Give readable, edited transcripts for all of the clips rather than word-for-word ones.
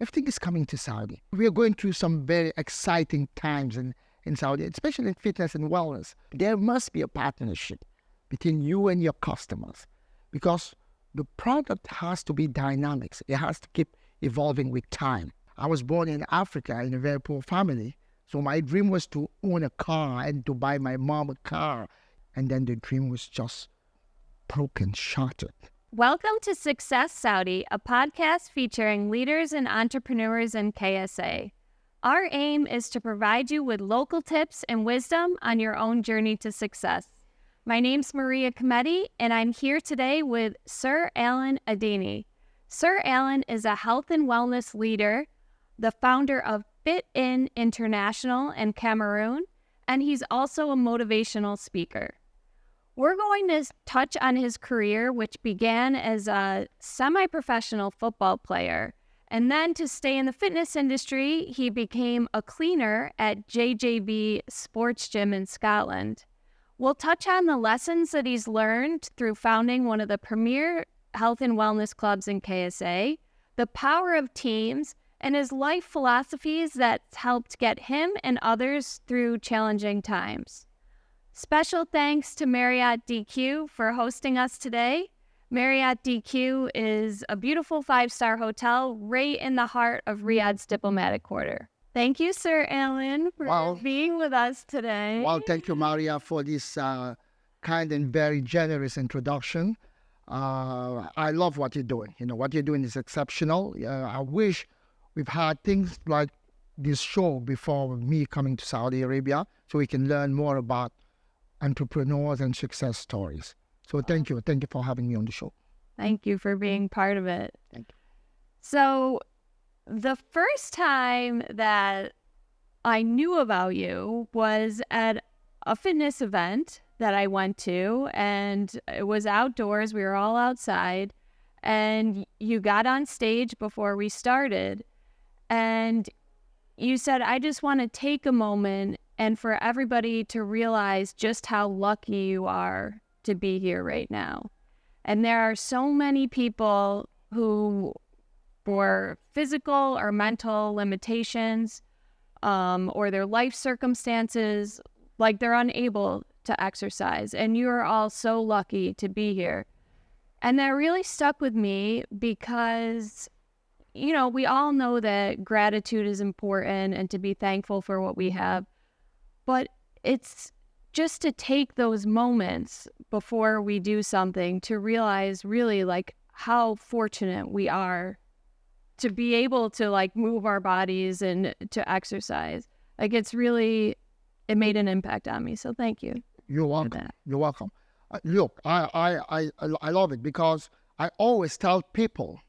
everything is coming to Saudi. We are going through some very exciting times in Saudi, especially in fitness and wellness. There must be a partnership between you and your customers because the product has to be dynamic. It has to keep evolving with time. I was born in Africa in a very poor family. So my dream was to own a car and to buy my mom a car. And then the dream was just broken, shattered. Welcome to Success Saudi, a podcast featuring leaders and entrepreneurs in KSA. Our aim is to provide you with local tips and wisdom on your own journey to success. My name's Maria Cometi, and I'm here today with Sir Alain Edene. Sir Alain is a health and wellness leader, the founder of Fit In International in Cameroon, and he's also a motivational speaker. We're going to touch on his career, which began as a semi-professional football player. And then to stay in the fitness industry, he became a cleaner at JJB Sports Gym in Scotland. We'll touch on the lessons that he's learned through founding one of the premier health and wellness clubs in KSA, the power of teams, and his life philosophies that's helped get him and others through challenging times. Special thanks to Marriott DQ for hosting us today. Marriott DQ is a beautiful 5-star hotel right in the heart of Riyadh's diplomatic quarter. Thank you, Sir Alain, for being with us today. Well, thank you, Maria, for this kind and very generous introduction. I love what you're doing. You know, what you're doing is exceptional. I wish we've had things like this show before me coming to Saudi Arabia so we can learn more about entrepreneurs and success stories. So thank you. Thank you for having me on the show. Thank you for being part of it. Thank you. So the first time that I knew about you was at a fitness event that I went to, and it was outdoors. We were all outside, and you got on stage before we started, and you said, I just want to take a moment and for everybody to realize just how lucky you are to be here right now. And there are so many people who, for physical or mental limitations, or their life circumstances, like they're unable to exercise. And you are all so lucky to be here. And that really stuck with me because, you know, we all know that gratitude is important and to be thankful for what we have. But it's just to take those moments before we do something to realize really like how fortunate we are to be able to like move our bodies and to exercise. Like it made an impact on me. So thank you. You're welcome. You're welcome. Look, I love it because I always tell people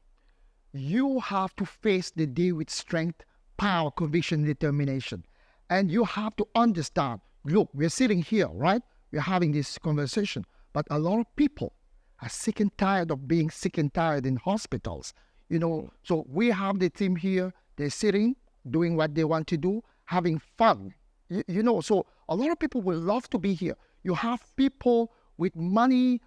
you have to face the day with strength, power, conviction, determination. And you have to understand, look, we're sitting here, right? We're having this conversation. But a lot of people are sick and tired of being sick and tired in hospitals. You know, so we have the team here. They're sitting, doing what they want to do, having fun. You know, so a lot of people will love to be here. You have people with money,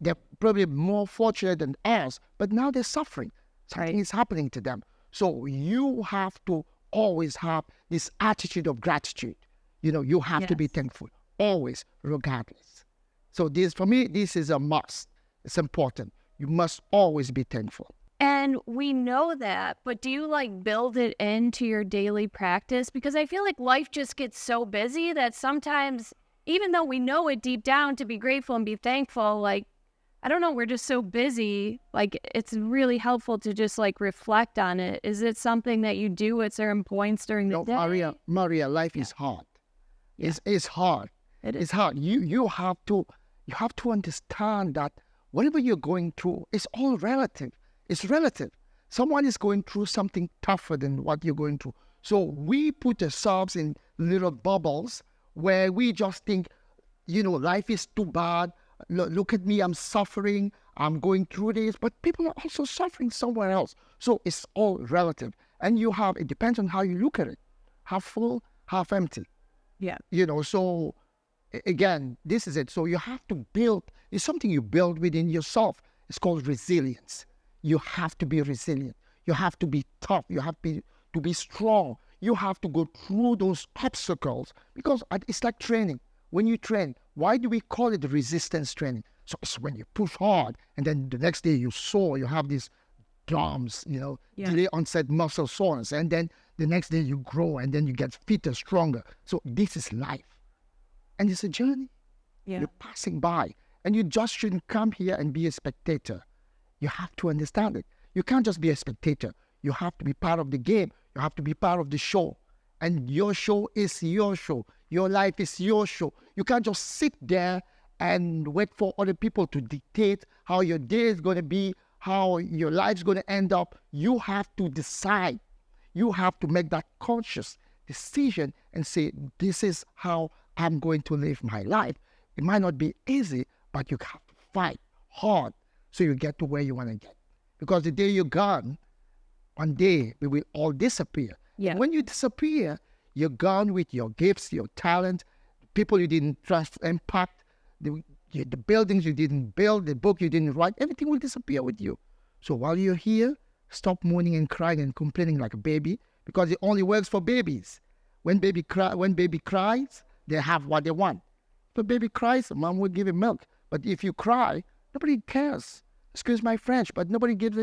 they're probably more fortunate than us, but now they're suffering. Something is happening to them. So you have to always have this attitude of gratitude. You know, you have to be thankful, always, regardless. So this, for me, this is a must. It's important. You must always be thankful. And we know that, but do you like build it into your daily practice? Because I feel like life just gets so busy that sometimes, even though we know it deep down to be grateful and be thankful, like, I don't know, we're just so busy. Like, it's really helpful to just like reflect on it. Is it something that you do at certain points during the day? Maria, life is hard. It's hard. It's hard. You have to understand that whatever you're going through is all relative. It's relative. Someone is going through something tougher than what you're going through. So we put ourselves in little bubbles where we just think, you know, life is too bad. Look at me, I'm suffering, I'm going through this, but people are also suffering somewhere else. So it's all relative. And it depends on how you look at it. Half full, half empty. Yeah. You know, so again, this is it. So you have to build, it's something you build within yourself. It's called resilience. You have to be resilient. You have to be tough. You have to be strong. You have to go through those obstacles because it's like training. When you train, why do we call it resistance training? So it's when you push hard and then the next day you soar, you have these DOMS, delay onset muscle soreness. And then the next day you grow and then you get fitter, stronger. So this is life. And it's a journey. Yeah. You're passing by. And you just shouldn't come here and be a spectator. You have to understand it. You can't just be a spectator. You have to be part of the game. You have to be part of the show. And your show is your show. Your life is your show. You can't just sit there and wait for other people to dictate how your day is going to be, how your life's going to end up. You have to decide. You have to make that conscious decision and say, this is how I'm going to live my life. It might not be easy, but you have to fight hard so you get to where you want to get. Because the day you're gone, one day we will all disappear. Yeah. When you disappear, you're gone with your gifts, your talent, people you didn't trust, impact, the buildings you didn't build, the book you didn't write, everything will disappear with you. So while you're here, stop moaning and crying and complaining like a baby, because it only works for babies. When baby cries, they have what they want. If a baby cries, mom will give him milk. But if you cry, nobody cares. Excuse my French, but nobody gives a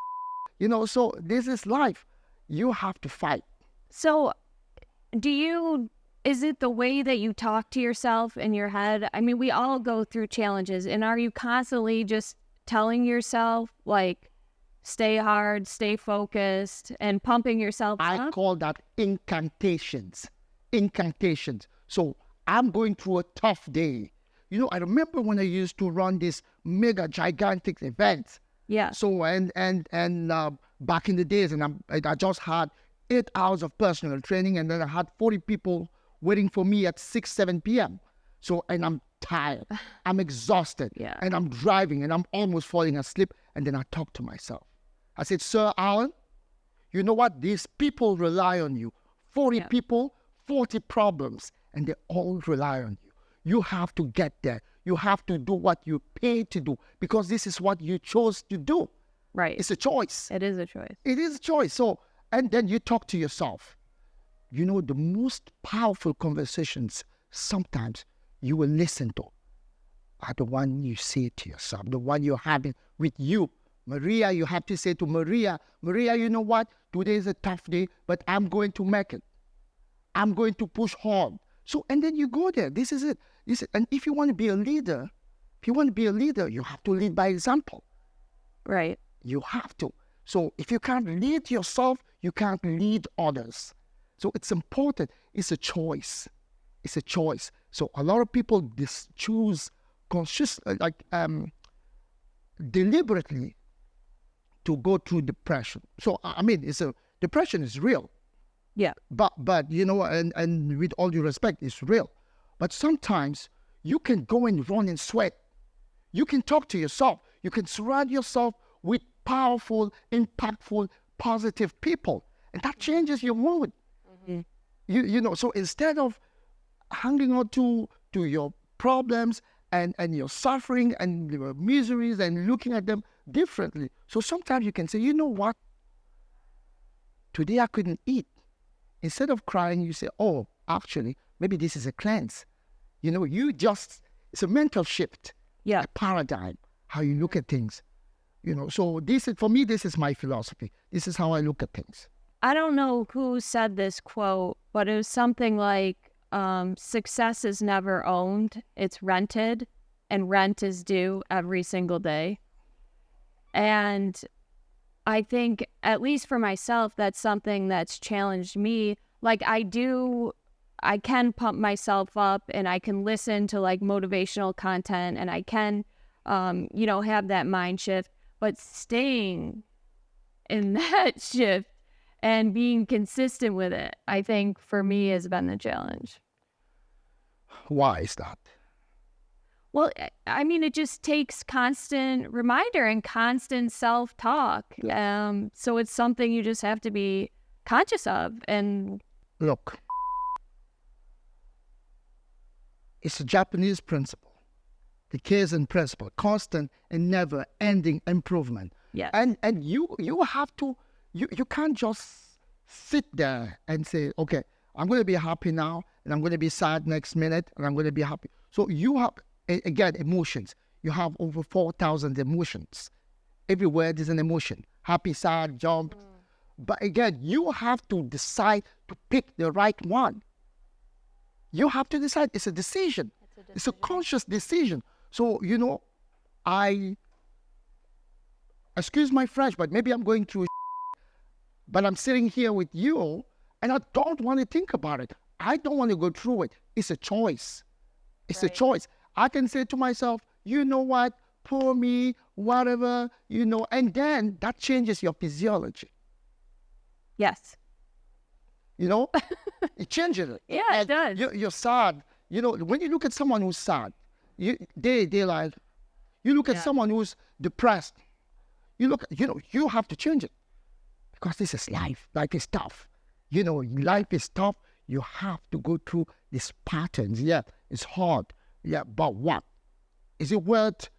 so this is life. You have to fight. So is it the way that you talk to yourself in your head? I mean, we all go through challenges, and are you constantly just telling yourself, like, stay hard, stay focused, and pumping yourself up? I call that incantations. Incantations. So I'm going through a tough day. I remember when I used to run this mega gigantic events. Yeah. So and back in the days, and I just had 8 hours of personal training, and then I had 40 people waiting for me at 6, 7 p.m. So, and I'm tired, I'm exhausted, and I'm driving, and I'm almost falling asleep. And then I talk to myself. I said, Sir Alain, you know what? These people rely on you. 40 people, 40 problems, and they all rely on you. You have to get there. You have to do what you paid to do, because this is what you chose to do. Right. It's a choice. It is a choice. It is a choice. So, and then you talk to yourself. The most powerful conversations sometimes you will listen to are the one you say to yourself, the one you're having with you. Maria, you have to say to Maria, you know what? Today is a tough day, but I'm going to make it. I'm going to push hard. So, and then you go there. This is it. And if you want to be a leader, you have to lead by example. Right. You have to. So if you can't lead yourself, you can't lead others. So it's important. It's a choice. It's a choice. So a lot of people choose deliberately to go through depression. So I mean, depression is real. Yeah. But and with all due respect, it's real. But sometimes you can go and run and sweat. You can talk to yourself. You can surround yourself with powerful, impactful, positive people. And that changes your mood. Mm-hmm. So instead of hanging on to your problems and your suffering and your miseries and looking at them differently. So sometimes you can say, you know what? Today I couldn't eat. Instead of crying, you say, oh, actually, maybe this is a cleanse. It's a mental shift. Yeah. A paradigm, how you look at things. So for me, this is my philosophy. This is how I look at things. I don't know who said this quote, but it was something like, success is never owned, it's rented, and rent is due every single day. And I think, at least for myself, that's something that's challenged me. Like, I can pump myself up, and I can listen to like motivational content, and I can, have that mind shift, but staying in that shift and being consistent with it, I think for me has been the challenge. Why is that? Well, I mean, it just takes constant reminder and constant self-talk. So it's something you just have to be conscious of. And look, it's a Japanese principle, the Kaizen principle, constant and never-ending improvement. yes, And you have to you can't just sit there and say, okay, I'm going to be happy now, and I'm going to be sad next minute, and I'm going to be happy. So you have, again, emotions. You have over 4,000 emotions. Every word is an emotion. Happy, sad, jump. But again, you have to decide to pick the right one. You have to decide. It's a decision. It's a conscious decision. So, excuse my French, but maybe I'm going through but I'm sitting here with you, and I don't want to think about it. I don't want to go through it. It's a choice. It's a choice. I can say to myself, you know what, poor me, whatever, and then that changes your physiology. Yes. It changes it. Yeah, it does. You're sad. When you look at someone who's sad, they like, you look at someone who's depressed, you have to change it. Because this is life. Life is tough. Life is tough. You have to go through these patterns. Yeah, it's hard. Yeah, but what? Is it worth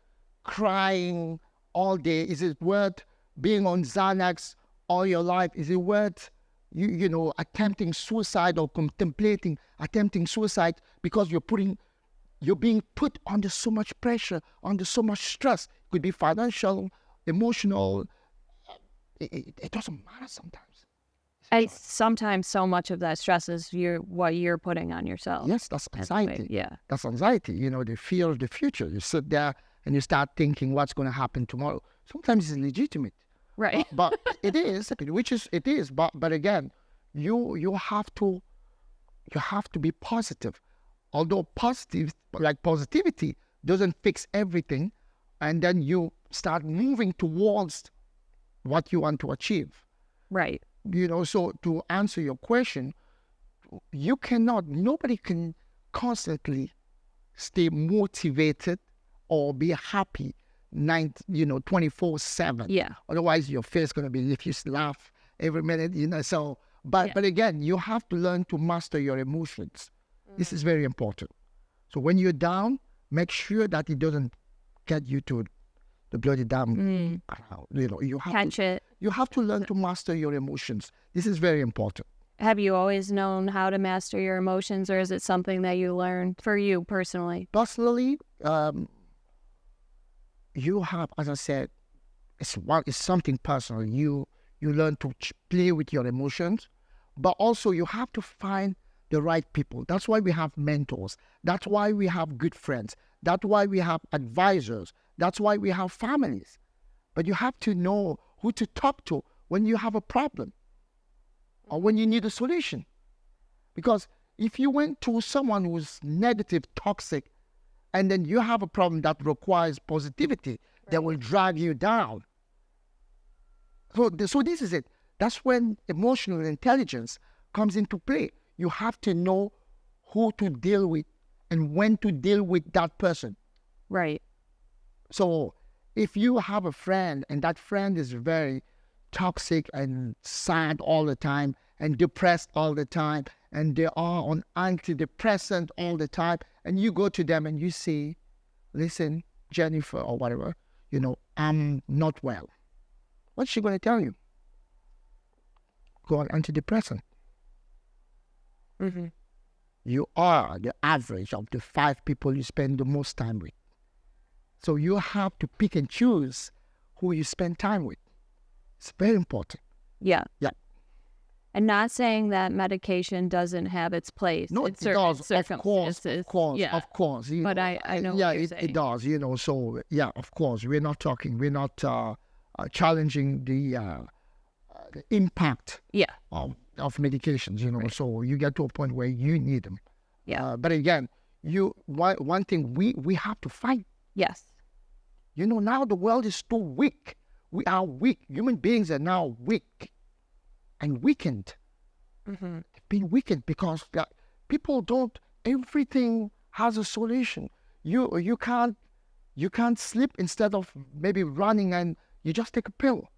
crying all day? Is it worth being on Xanax all your life? Is it worth, attempting suicide or contemplating attempting suicide because you're being put under so much pressure, under so much stress? It could be financial, emotional. It doesn't matter sometimes. And sometimes so much of that stress is what you're putting on yourself. Yes, that's anxiety. Yeah. That's anxiety, the fear of the future. You sit there and you start thinking what's going to happen tomorrow. Sometimes it's legitimate. Right. But it is, but again, you have to be positive. Although positivity doesn't fix everything, and then you start moving towards what you want to achieve. Right. So to answer your question, nobody can constantly stay motivated or be happy 24/7. Yeah. Otherwise your face is going to be, if you laugh every minute, but again, you have to learn to master your emotions. This is very important. So when you're down, make sure that it doesn't get you to the bloody down crowd. You have to learn to master your emotions. This is very important. Have you always known how to master your emotions, or is it something that you learned for you personally? Personally, you have, as I said, it's something personal. You learn to play with your emotions, but also you have to find the right people. That's why we have mentors. That's why we have good friends. That's why we have advisors. That's why we have families. But you have to know who to talk to when you have a problem or when you need a solution. Because if you went to someone who's negative, toxic, and then you have a problem that requires positivity, that will drag you down. So this is it. That's when emotional intelligence comes into play. You have to know who to deal with and when to deal with that person. Right. So if you have a friend and that friend is very toxic and sad all the time and depressed all the time and they are on antidepressant all the time, and you go to them and you say, listen, Jennifer or whatever, I'm not well. What's she going to tell you? Go on antidepressant. Mm-hmm. You are the average of the 5 people you spend the most time with. So you have to pick and choose who you spend time with. It's very important. Yeah. Yeah. And not saying that medication doesn't have its place. No, it does. Of course. Yeah. Of course. But I know yeah, what you're it does, So, yeah, of course. We're not challenging the impact of medications, Right. So you get to a point where you need them. Yeah. But again, one thing we have to fight. Yes. Now the world is too weak. We are weak. Human beings are now weak and weakened. Mm-hmm. They've been weakened because people don't. Everything has a solution. You can't sleep instead of maybe running, and you just take a pill.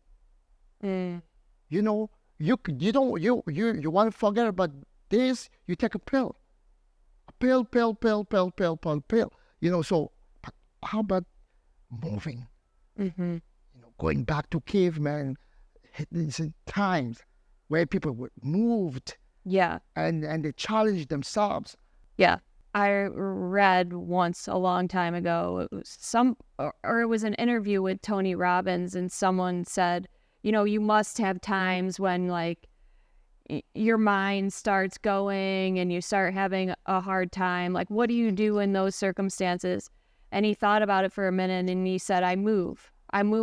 Mm. You want to forget about this, you take a pill. A pill. So how about moving? Mm-hmm. Going back to caveman, these times where people were moved Yeah. and they challenged themselves. Yeah. I read once a long time ago, it was it was an interview with Tony Robbins, and someone said, you must have times when like your mind starts going and you start having a hard time. Like, what do you do in those circumstances? And he thought about it for a minute and he said, I move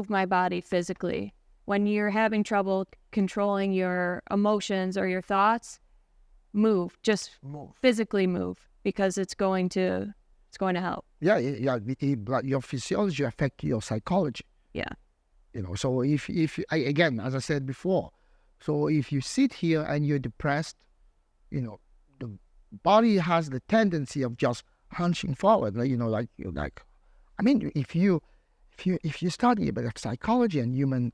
my body physically. When you're having trouble controlling your emotions or your thoughts, just physically move, because it's going to help. Yeah, your physiology affects your psychology. Yeah. So if again, as I said before, so if you sit here and you're depressed, the body has the tendency of just hunching forward. I mean, if you study about psychology and you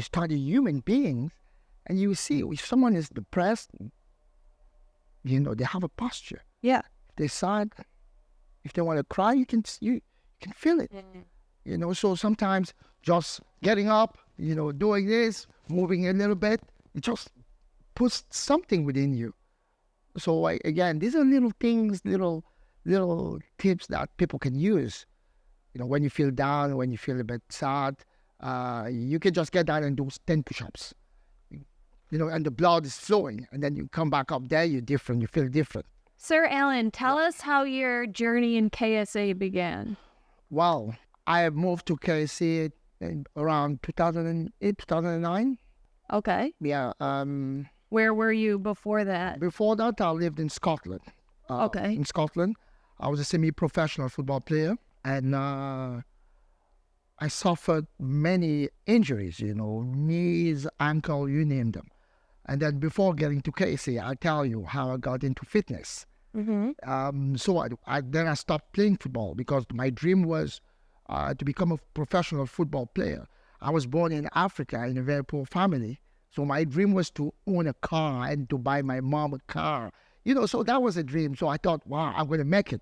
study human beings, and you see if someone is depressed, they have a posture. Yeah. If they sad, if they want to cry, you can feel it. So sometimes just getting up, doing this, moving a little bit, it just puts something within you. So again, these are little things, little tips that people can use. When you feel down, when you feel a bit sad, you can just get down and do 10 push-ups. And the blood is flowing, and then you come back up there, you're different, you feel different. Sir Alain, tell us how your journey in KSA began. Well, I moved to KSA in around 2008, 2009. Okay. Yeah. Where were you before that? Before that, I lived in Scotland. Okay. In Scotland, I was a semi-professional football player, and I suffered many injuries, knees, ankle, you name them. And then before getting to KSA, I tell you how I got into fitness. Mm-hmm. So then I stopped playing football because my dream was to become a professional football player. I was born in Africa in a very poor family. So my dream was to own a car and to buy my mom a car. So that was a dream. So I thought, wow, I'm going to make it.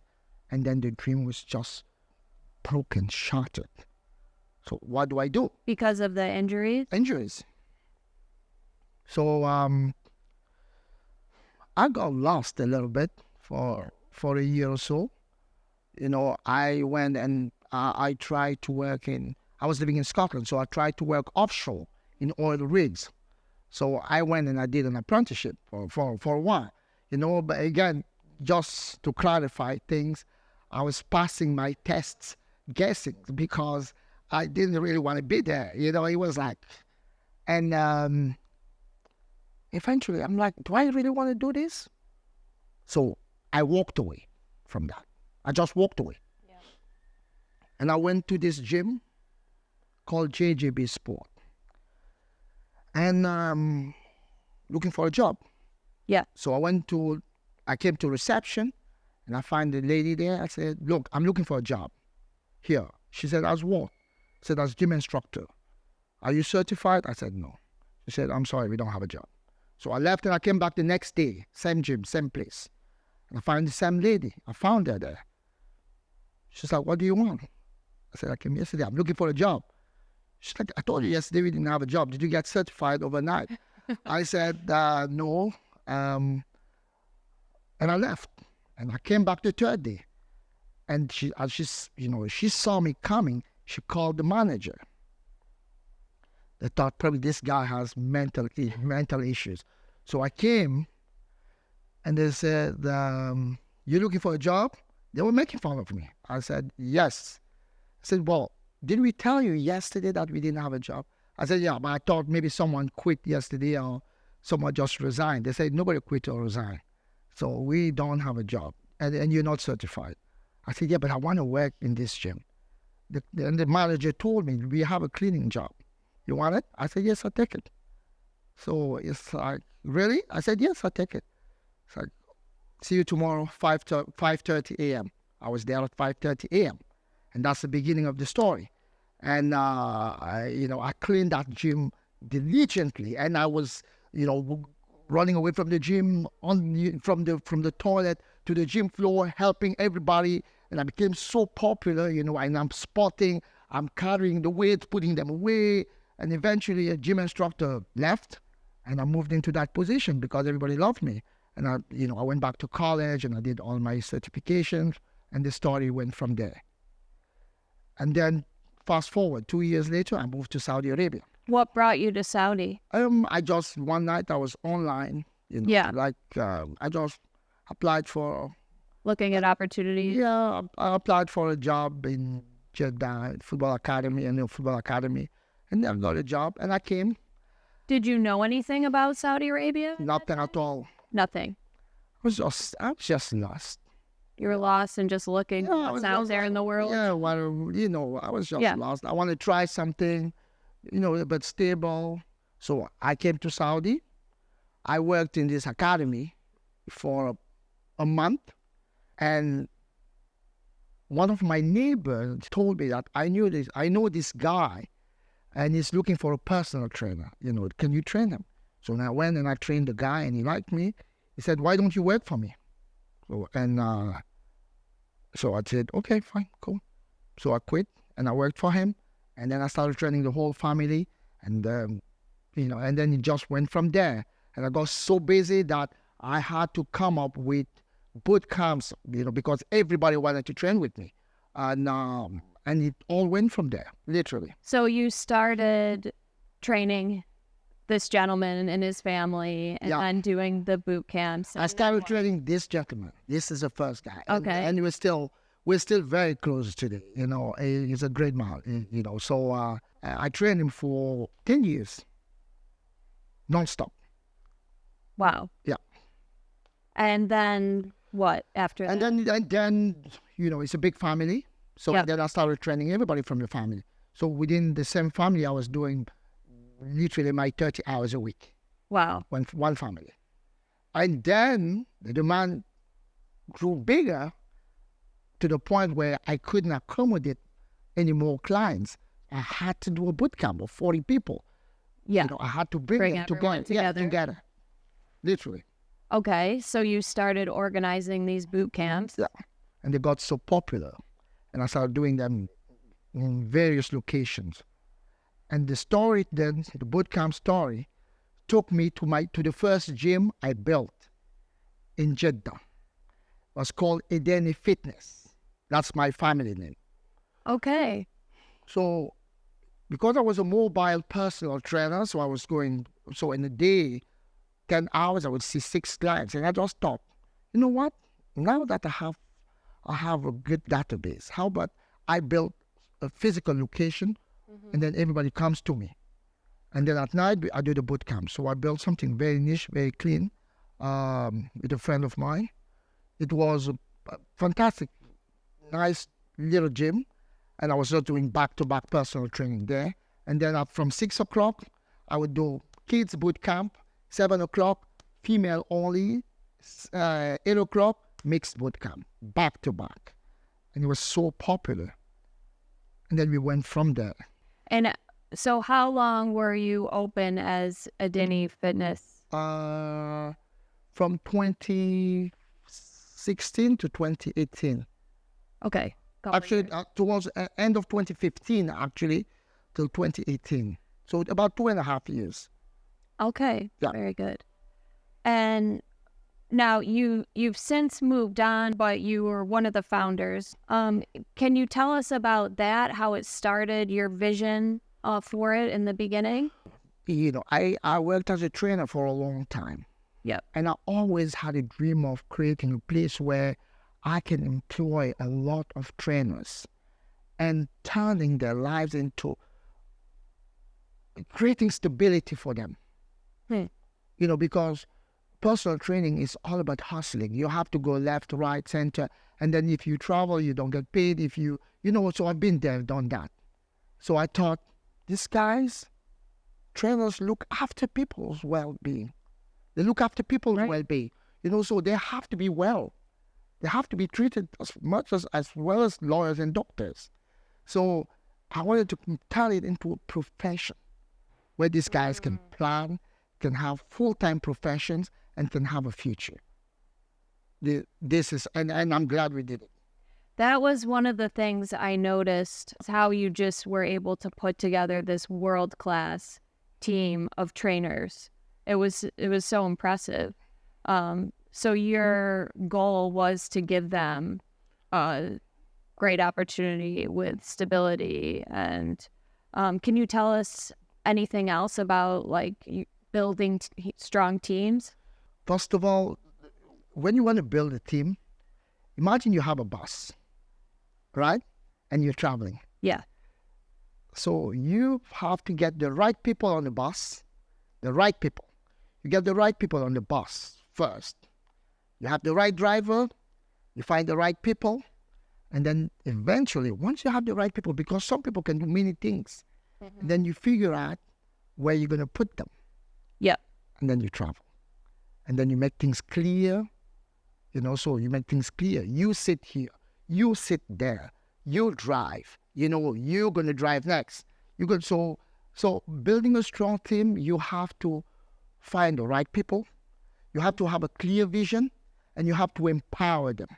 And then the dream was just broken, shattered. So what do I do? Because of the injuries? Injuries. So I got lost a little bit for a year or so. I went and I tried to work I was living in Scotland, so I tried to work offshore in oil rigs. So I went and I did an apprenticeship for a while. But again, just to clarify things, I was passing my tests guessing because I didn't really want to be there. It was like, and eventually I'm like, do I really want to do this? So I walked away from that. I just walked away. Yeah. And I went to this gym called JJB Sport. And looking for a job. Yeah. So I came to reception and I find the lady there. I said, look, I'm looking for a job here. She said, as what? I said, as gym instructor. Are you certified? I said, no. She said, I'm sorry, we don't have a job. So I left and I came back the next day, same gym, same place. And I found the same lady. I found her there. She's like, what do you want? I said, I came yesterday. I'm looking for a job. She's like, I told you yesterday we didn't have a job. Did you get certified overnight? I said, no. And I left. And I came back the third day. And she saw me coming. She called the manager. They thought probably this guy has mental issues. So I came, and they said, "You're looking for a job?" They were making fun of me. I said, "Yes." I said, "Well, did we tell you yesterday that we didn't have a job?" I said, "Yeah, but I thought maybe someone quit yesterday or someone just resigned." They said, "Nobody quit or resigned. So we don't have a job, and you're not certified." I said, "Yeah, but I want to work in this gym." And the manager told me, "We have a cleaning job. You want it?" I said, "Yes, I'll take it." So it's like, "Really?" I said, "Yes, I'll take it." It's like, "See you tomorrow, 5:30 a.m. I was there at 5:30 a.m. And that's the beginning of the story. And, I cleaned that gym diligently. And I was, running away from the gym, from the toilet to the gym floor, helping everybody. And I became so popular, and I'm spotting, I'm carrying the weights, putting them away. And eventually a gym instructor left and I moved into that position because everybody loved me. And I went back to college and I did all my certifications and the story went from there. And then fast forward 2 years later, I moved to Saudi Arabia. What brought you to Saudi? One night I was online, Yeah. I just applied for. Looking at opportunities? Yeah, I applied for a job in Jeddah, football academy, and then got a job, and I came. Did you know anything about Saudi Arabia? Nothing at all. Nothing. I was just lost. You were lost and just looking what's out there in the world? Yeah, I was just lost. I want to try something, but stable. So I came to Saudi. I worked in this academy for a month. And one of my neighbors told me that I know this guy, and he's looking for a personal trainer. Can you train him? So I went and I trained the guy, and he liked me. He said, "Why don't you work for me?" So I said, "Okay, fine, cool." So I quit and I worked for him, and then I started training the whole family, and and then it just went from there. And I got so busy that I had to come up with boot camps, because everybody wanted to train with me, and it all went from there, literally. So you started training this gentleman and his family, and then doing the boot camps. I started training this gentleman. This is the first guy. Okay. And we're still very close today. He's a great man. So I trained him for 10 years, nonstop. Wow. Yeah. And then what after that? And then it's a big family. So then I started training everybody from the family. So within the same family, I was doing literally my 30 hours a week. Wow. One family. And then the demand grew bigger to the point where I couldn't accommodate any more clients. I had to do a boot camp of 40 people. Yeah. I had to bring them everyone together. together. Together. Literally. Okay, so you started organizing these boot camps. Yeah. And they got so popular. And I started doing them in various locations. And the story then, the boot camp story, took me to the first gym I built in Jeddah. It was called Edene Fitness. That's my family name. Okay. So because I was a mobile personal trainer, so in a day, 10 hours, I would see 6 clients, and I just thought, you know what? Now that I have a good database, how about I build a physical location, and then everybody comes to me. And then at night, I do the boot camp. So I built something very niche, very clean, with a friend of mine. It was a fantastic, nice little gym, and I was just doing back-to-back personal training there. And then from 6 o'clock, I would do kids boot camp, 7 o'clock, female only, 8 o'clock, mixed boot camp, back to back. And it was so popular. And then we went from there. And so how long were you open as Edene Fitness? From 2016 to 2018. Okay. Actually, towards end of 2015, actually, till 2018. So about 2.5 years. Okay, Yeah. Very good. And now you've since moved on, but you were one of the founders. Can you tell us about that, how it started, your vision for it in the beginning? I worked as a trainer for a long time. Yep. And I always had a dream of creating a place where I can employ a lot of trainers and turning their lives into creating stability for them. Because personal training is all about hustling. You have to go left, right, center. And then if you travel, you don't get paid. So I've been there, done that. So I thought, these guys, trainers look after people's well-being. They look after people's well-being. So they have to be well. They have to be treated as well as lawyers and doctors. So I wanted to turn it into a profession where these guys can plan, can have full-time professions, and can have a future. And I'm glad we did it. That was one of the things I noticed, is how you just were able to put together this world-class team of trainers. It was so impressive. So your goal was to give them a great opportunity with stability. And can you tell us anything else about like building strong teams? First of all, when you want to build a team, imagine you have a bus, right? And you're traveling. Yeah. So you have to get the right people on the bus, the right people. You get the right people on the bus first. You have the right driver, you find the right people, and then eventually, once you have the right people, because some people can do many things, and then you figure out where you're going to put them. Yeah. And then you travel. And then you make things clear, so you make things clear. You sit here, you sit there, you drive, you're going to drive next. So building a strong team, you have to find the right people. You have to have a clear vision, and you have to empower them.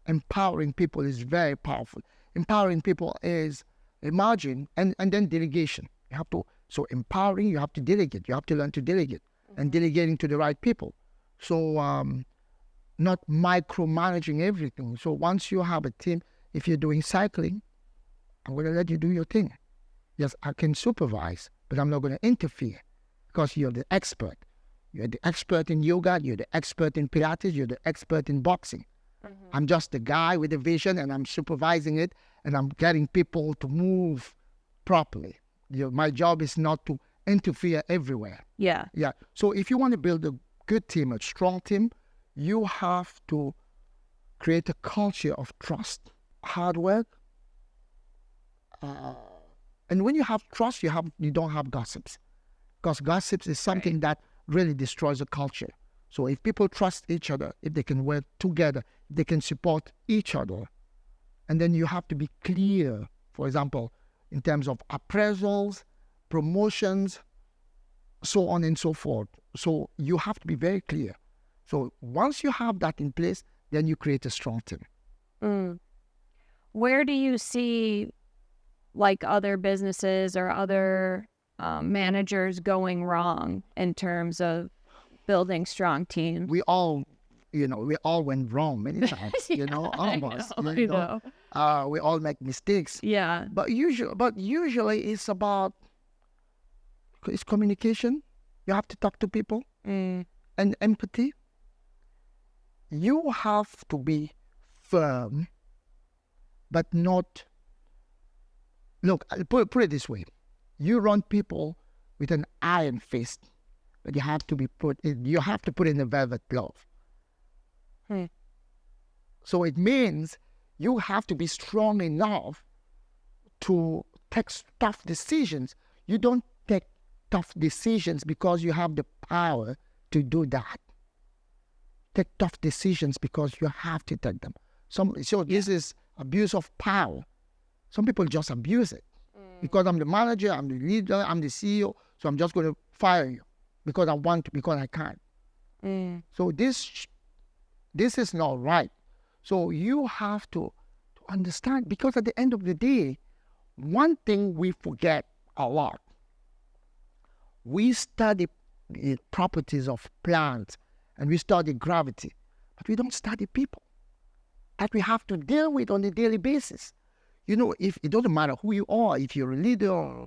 Empowering people is very powerful. Empowering people is, imagine, and then delegation. So empowering, you have to delegate. You have to learn to delegate, and delegating to the right people. So not micromanaging everything. So once you have a team, if you're doing cycling, I'm going to let you do your thing. Yes, I can supervise, but I'm not going to interfere because you're the expert. You're the expert in yoga, you're the expert in Pilates, you're the expert in boxing. I'm just the guy with the vision, and I'm supervising it, and I'm getting people to move properly. My job is not to interfere everywhere. Yeah. Yeah. So if you want to build a good team, a strong team, you have to create a culture of trust, hard work. And when you have trust, you don't have gossips. Because gossips is something that really destroys a culture. So if people trust each other, if they can work together, if they can support each other, and then you have to be clear, for example, in terms of appraisals, promotions, so on and so forth. So you have to be very clear. So once you have that in place, then you create a strong team. Where do you see like other businesses or other managers going wrong in terms of building strong teams? We all went wrong many times, all of us. I know. We all make mistakes. Yeah. But usually it's communication. You have to talk to people. And empathy. You have to be firm, but not... Look, I'll put it this way. You run people with an iron fist, but you have to put in a velvet glove. So it means you have to be strong enough to take tough decisions. You don't take tough decisions because you have the power to do that. Take tough decisions because you have to take them. This is abuse of power. Some people just abuse it. Because I'm the manager, I'm the leader, I'm the CEO, so I'm just going to fire you because I want to, because I can't. So this is not right. So you have to understand, because at the end of the day, one thing we forget a lot. We study the properties of plants and we study gravity, but we don't study people that we have to deal with on a daily basis. If it doesn't matter who you are, if you're a leader,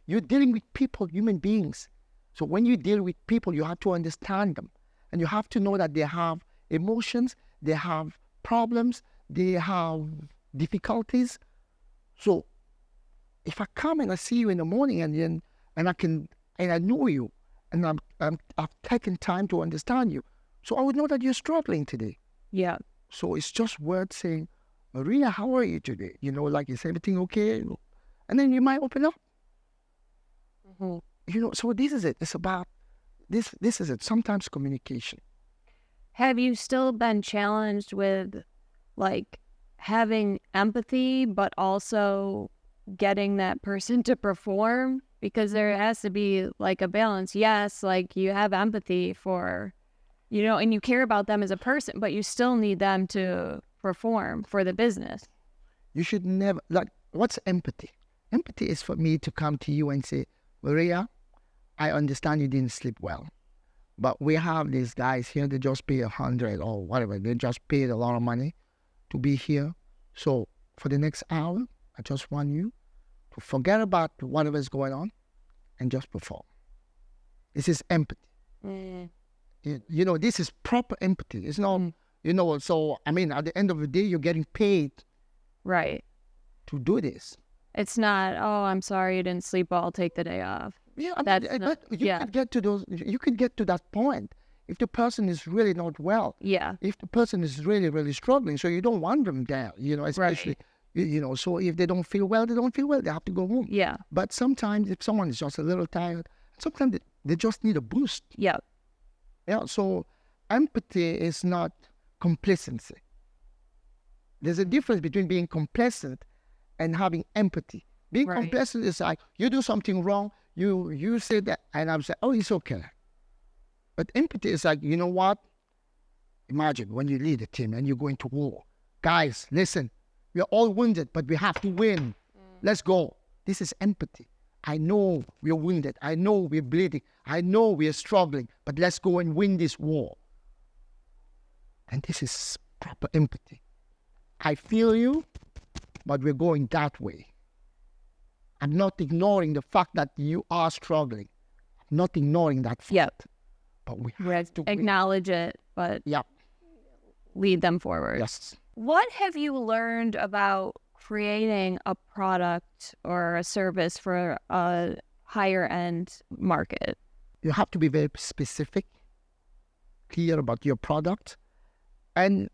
you're dealing with people, human beings. So when you deal with people, you have to understand them. And you have to know that they have emotions, they have problems, they have difficulties. So if I come and I see you in the morning and I know you, and I've taken time to understand you, so I would know that you're struggling today. Yeah. So it's just worth saying, Maria, how are you today? Is everything okay? And then you might open up. So this is it. It's about, this is it. Sometimes communication. Have you still been challenged with having empathy, but also getting that person to perform? Because there has to be a balance. Yes, you have empathy for, and you care about them as a person, but you still need them to perform for the business. You should never, like, what's empathy? Empathy is for me to come to you and say, Maria, I understand you didn't sleep well, but we have these guys here, they just pay 100 or whatever. They just paid a lot of money to be here. So for the next hour, I just want you to forget about whatever's going on and just perform. This is empathy. You know, this is proper empathy. It's not, you know, so, I mean, at the end of the day, you're getting paid Right. to do this. It's not, oh, I'm sorry you didn't sleep well, I'll take the day off. Yeah, That's but not- you yeah. could get to those. You could get to that point if the person is really not well. Yeah. If the person is really, really struggling, so you don't want them there. You know, especially you know. So if they don't feel well, they don't feel well. They have to go home. Yeah. But sometimes if someone is just a little tired, sometimes they just need a boost. Yeah. Yeah. So empathy is not complacency. There's a difference between being complacent and having empathy. Being Right. complacent is like you do something wrong, you say that, and I'm saying, oh, it's okay. But empathy is like, you know what? Imagine when you lead a team and you're going to war. Guys, listen, we're all wounded, but we have to win. Let's go. This is empathy. I know we're wounded. I know we're bleeding. I know we're struggling, but let's go and win this war. And this is proper empathy. I feel you, but we're going that way. I'm not ignoring the fact that you are struggling. I'm not ignoring that fact. Yep. But we have to win. Acknowledge it, but Yeah. lead them forward. Yes. What have you learned about creating a product or a service for a higher end market? You have to be very specific, clear about your product, and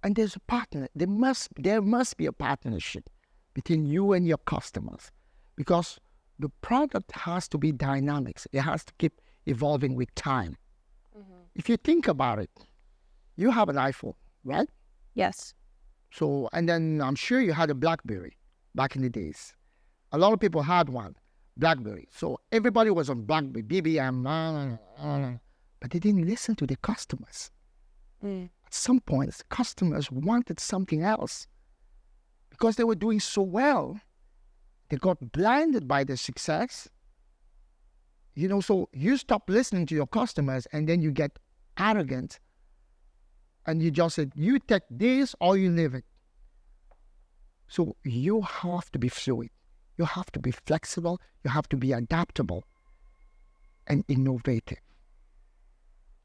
there's a partner. There must be a partnership between you and your customers, because the product has to be dynamic. It has to keep evolving with time. If you think about it, you have an iPhone, right? Yes. So, and then I'm sure you had a BlackBerry back in the days. A lot of people had one, BlackBerry. So everybody was on BlackBerry, BBM, but they didn't listen to the customers. At some point, customers wanted something else because they were doing so well. They got blinded by the success. You know, so you stop listening to your customers and then you get arrogant and you just said, you take this or you leave it. So you have to be fluid. You have to be flexible. You have to be adaptable and innovative.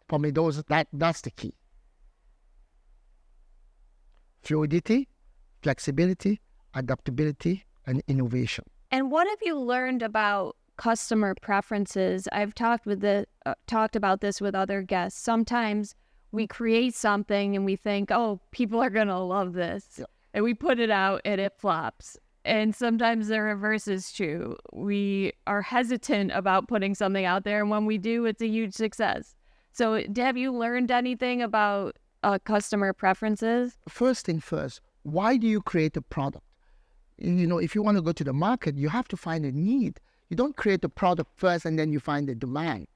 For me, that's the key. Fluidity, flexibility, adaptability, and innovation. And what have you learned about customer preferences? I've talked about this with other guests. Sometimes we create something and we think, oh, people are going to love this. Yep. And we put it out and it flops. And sometimes the reverse is true. We are hesitant about putting something out there. And when we do, it's a huge success. So have you learned anything about customer preferences? First thing first, why do you create a product? You know, if you want to go to the market, you have to find a need. You don't create the product first and then you find the demand.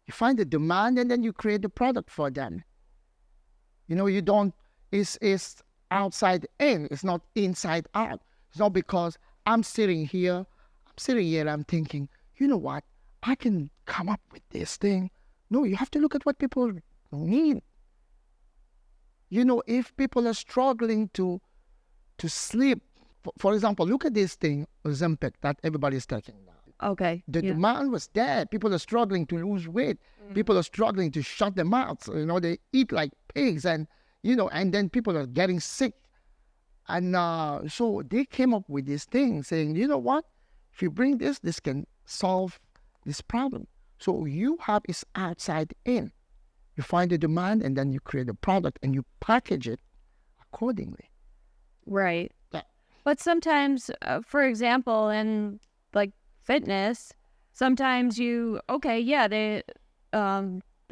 You find the demand and then you create the product for them. You know, you don't, it's outside in, it's not inside out. It's not because I'm sitting here and I'm thinking, you know what, I can come up with this thing. No, you have to look at what people need. You know, if people are struggling to sleep, for example, look at this thing, Ozempic, that everybody is taking now. Okay. The demand was there. People are struggling to lose weight. People are struggling to shut their mouths. You know, they eat like pigs, and you know, and then people are getting sick. And so they came up with this thing saying, you know what? If you bring this can solve this problem. So you have is outside in. You find the demand and then you create a product and you package it accordingly. Right. Yeah. But sometimes, for example, in like fitness, sometimes the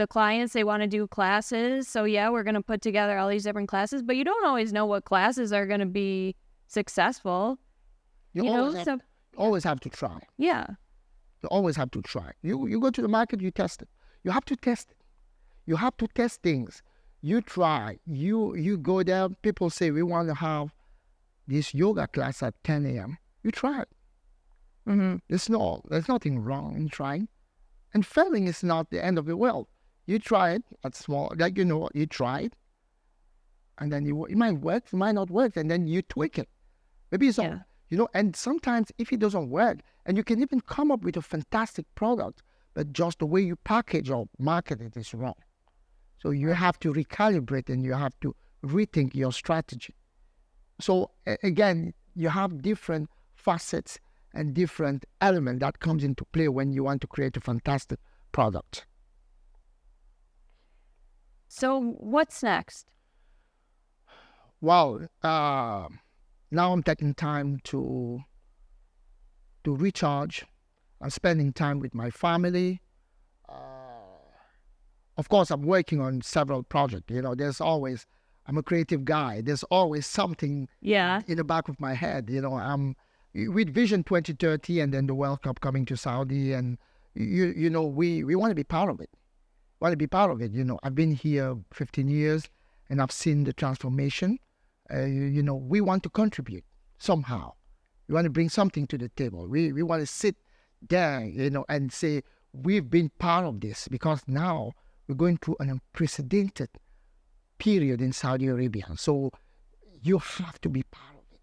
clients, they want to do classes. So yeah, we're going to put together all these different classes, but you don't always know what classes are going to be successful. You always have to try. Yeah. You always have to try. You go to the market, you test it. You have to test it. You have to test things. You try. You go there. People say we want to have this yoga class at 10 a.m. You try it. Mm-hmm. There's nothing wrong in trying. And failing is not the end of the world. You try it at small, like you try it, and then it might work, it might not work, and then you tweak it. Maybe it's all, and sometimes if it doesn't work, and you can even come up with a fantastic product, but just the way you package or market it is wrong. So you have to recalibrate and you have to rethink your strategy. So again, you have different facets and different elements that comes into play when you want to create a fantastic product. So what's next? Well, now I'm taking time to recharge. I'm spending time with my family. Of course, I'm working on several projects. I'm a creative guy. There's always something in the back of my head. I'm with Vision 2030 and then the World Cup coming to Saudi, and we want to be part of it. I've been here 15 years and I've seen the transformation. We want to contribute somehow. We want to bring something to the table. We want to sit there, and say we've been part of this, because now we're going through an unprecedented period in Saudi Arabia. So you have to be part of it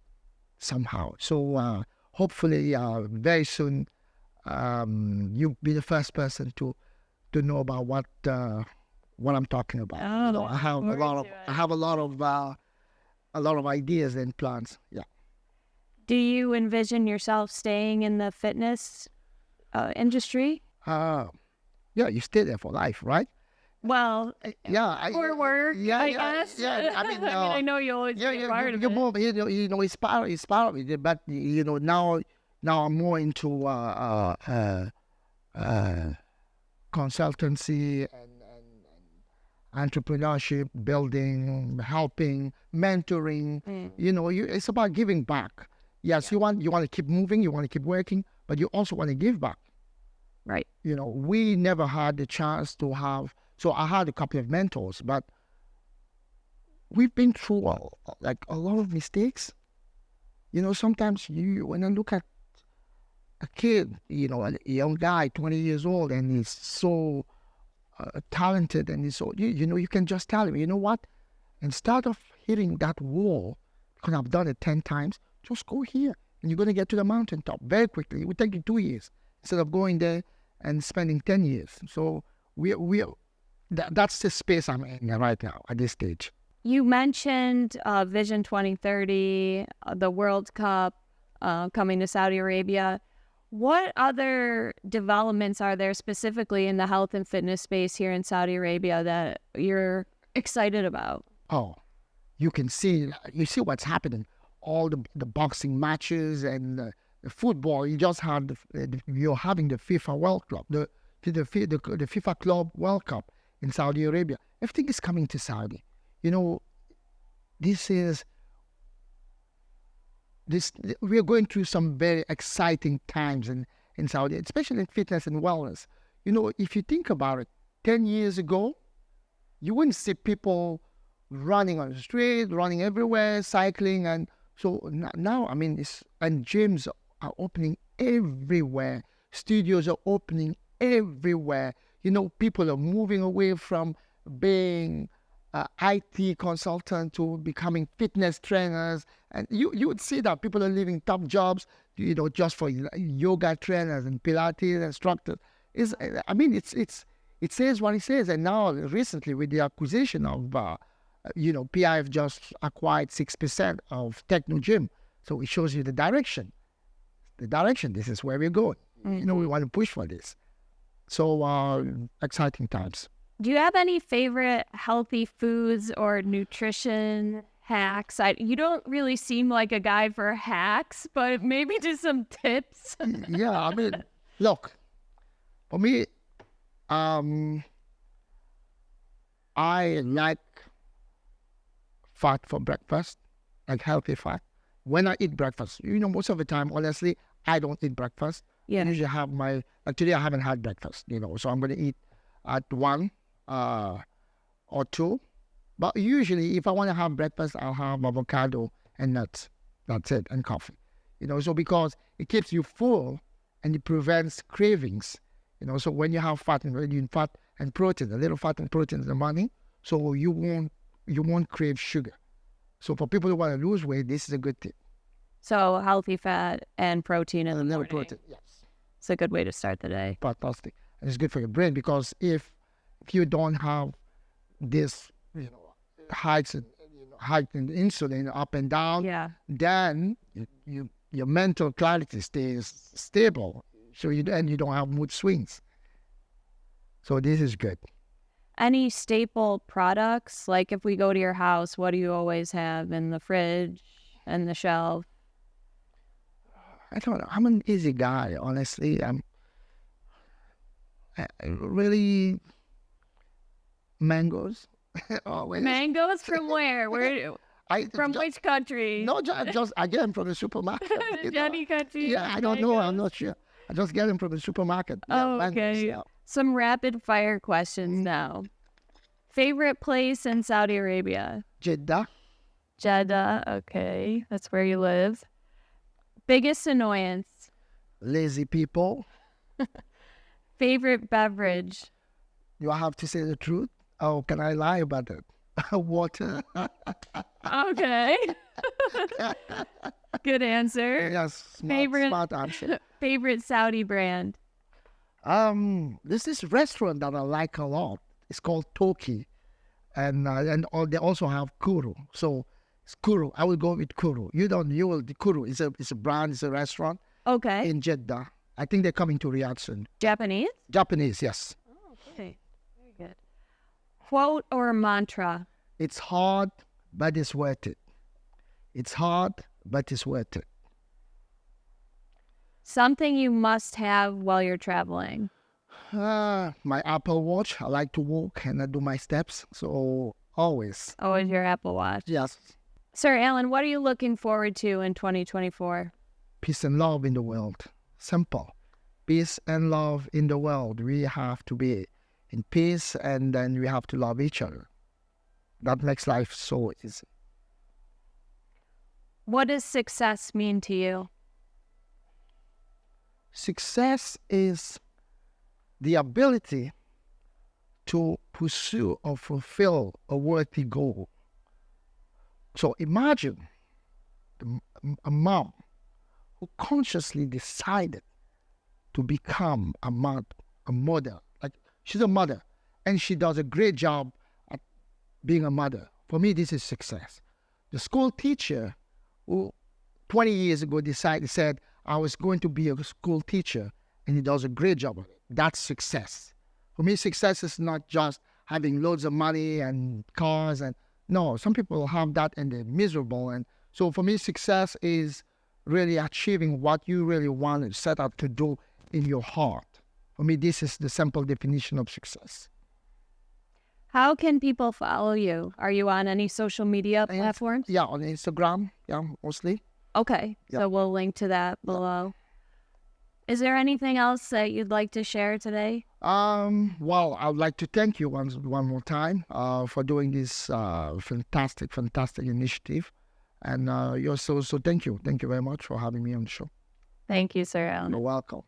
somehow. So hopefully very soon you'll be the first person to know about what I'm talking about. I have a lot of ideas and plans. Yeah. Do you envision yourself staying in the fitness industry? Yeah, you stay there for life, right? Well, for work, I guess. Yeah. I mean, I know you always be part of it. More, it's part of it. But now I'm more into consultancy and entrepreneurship, building, helping, mentoring. It's about giving back. Yes, you want to keep moving, you want to keep working, but you also want to give back. Right. We never had the chance to have. So I had a couple of mentors, but we've been through a lot of mistakes. Sometimes when I look at a kid, a young guy, 20 years old, and he's so talented, and he's so, you can just tell him, you know what? Instead of hitting that wall, because I've done it 10 times, just go here, and you're going to get to the mountaintop very quickly. It would take you 2 years instead of going there and spending 10 years. So that's the space I'm in right now at this stage. You mentioned Vision 2030, the World Cup coming to Saudi Arabia. What other developments are there specifically in the health and fitness space here in Saudi Arabia that you're excited about? Oh, you see what's happening. All the boxing matches and the football. You just had you're having the FIFA World Cup, the FIFA Club World Cup in Saudi Arabia. Everything is coming to Saudi. We are going through some very exciting times in Saudi, especially in fitness and wellness. If you think about it, 10 years ago, you wouldn't see people running on the street, running everywhere, cycling. And so now, and gyms are opening everywhere. Studios are opening everywhere. People are moving away from being IT consultant to becoming fitness trainers, and you would see that people are leaving top jobs, just for yoga trainers and Pilates instructors. It says what it says. And now recently with the acquisition of PIF just acquired 6% of Techno Gym, so it shows you the direction. This is where we're going. Mm-hmm. We want to push for this. So exciting times. Do you have any favorite healthy foods or nutrition hacks? You don't really seem like a guy for hacks, but maybe just some tips. Yeah, look, for me, I like fat for breakfast, like healthy fat. When I eat breakfast, most of the time, honestly, I don't eat breakfast. Yeah. I usually have today I haven't had breakfast, so I'm going to eat at 1 or 2. But usually, if I want to have breakfast, I'll have avocado and nuts. That's it, and coffee. So because it keeps you full and it prevents cravings. So when you have fat and protein, a little fat and protein in the morning, so you won't crave sugar. So for people who want to lose weight, this is a good thing. So healthy fat and protein in the little morning. protein, yes. It's a good way to start the day. Fantastic. And it's good for your brain because if you don't have this, heights in insulin up and down, then your mental clarity stays stable. So you don't have mood swings. So this is good. Any staple products? Like if we go to your house, what do you always have in the fridge and the shelf? I don't know. I'm an easy guy, honestly. I really mangoes. Always. Mangoes from where? From which country? No, just I get them from the supermarket. Johnny country. Yeah, I don't know. I'm not sure. I just get them from the supermarket. Oh, mangoes, okay. yeah. Some rapid fire questions now. Favorite place in Saudi Arabia? Jeddah. Jeddah. Okay, that's where you live. Biggest annoyance? Lazy people. Favorite beverage? You have to say the truth. Oh, can I lie about it? Water. Okay. Good answer. Yes, smart answer. Favorite Saudi brand? There's this restaurant that I like a lot. It's called Toki, and they also have Kuru. So it's Kuru. I will go with Kuru. The Kuru. It's a brand. It's a restaurant. Okay. In Jeddah. I think they're coming to Riyadh soon. Japanese? Japanese, yes. Oh, okay. Very good. Quote or mantra? It's hard, but it's worth it. It's hard, but it's worth it. Something you must have while you're traveling? My Apple Watch. I like to walk and I do my steps. So always. Always your Apple Watch. Yes. Sir Alain, what are you looking forward to in 2024? Peace and love in the world. Simple. Peace and love in the world. We have to be in peace and then we have to love each other. That makes life so easy. What does success mean to you? Success is the ability to pursue or fulfill a worthy goal. So imagine a mom who consciously decided to become a mother. Like she's a mother and she does a great job at being a mother. For me, this is success. The school teacher who 20 years ago said, I was going to be a school teacher, and he does a great job of it. That's success. For me, success is not just having loads of money and cars. And no, some people have that and they're miserable. And so for me, success is really achieving what you really want to set out to do in your heart. For me, this is the simple definition of success. How can people follow you? Are you on any social media platforms? Yeah, on Instagram, mostly. Okay, Yeah. So we'll link to that below. Is there anything else that you'd like to share today? Well, I would like to thank you one more time for doing this fantastic initiative. And so thank you. Thank you very much for having me on the show. Thank you, Sir Alain. You're welcome.